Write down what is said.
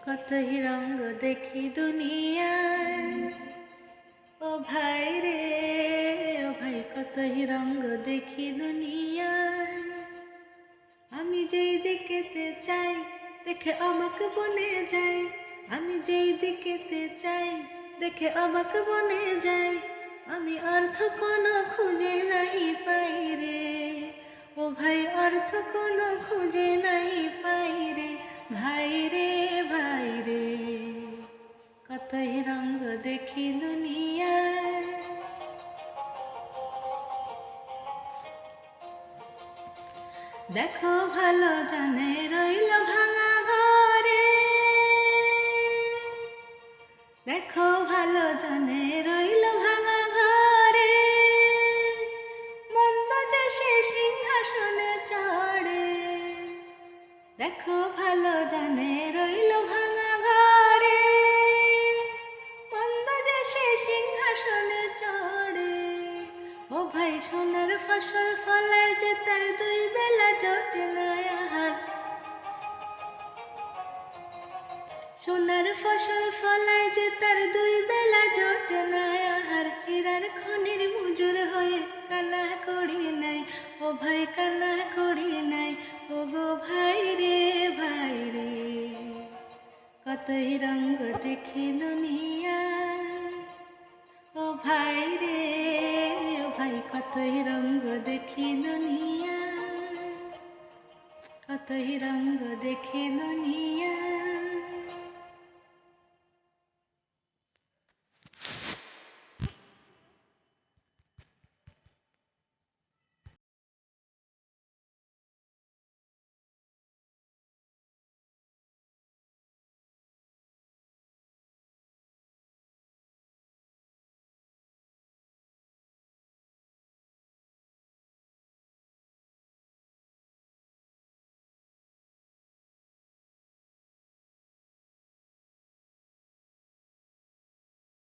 কতই রঙ্গ দেখি দুনিয়ায়, ও ভাই রে ও ভাই, কতই রঙ্গ দেখি দুনিয়ায়। আমি যেই দিকেতে চাই দেখে অবাক বনে যাই, আমি যেই দিকেতে চাই দেখে অবাক বনে যাই। আমি অর্থ কোনো খুঁজে নাই পাই রে, ও ভাই অর্থ কোনো খুঁজে নাই পাই রে। ভাই রে ভাই রে, কতই রঙ্গ দেখি দুনিয়ায়। দেখো ভালো জানে রইল ভাঙা ঘরে, দেখো ভালো জানে রইল ভাঙা ঘরে। মন্দ যে সে সিংহাসনে চড়ে, দেখো ভালো জানে রইল ভাঙা ঘরে। মন্দ যে সে সিংহাসনে চড়ে, ও ভাই সোনার ফসল ফলে যে তার দুই বেলা জোটে না আহার। সোনার ফসল ফলায় যে তার দুই বেলা জোটে না আহার। হীরার খনির মজুর হয়ে কান্না করি নাই, ও ভাই কান্না করি নাই। ও গো ভাই রে ভাই রে, কতই রঙ্গ দেখি দুনিয়ায়। ও ভাই রে ও ভাই, কতই রঙ্গ দেখি দুনিয়ায়, কতই রঙ্গ দেখি দুনিয়ায়।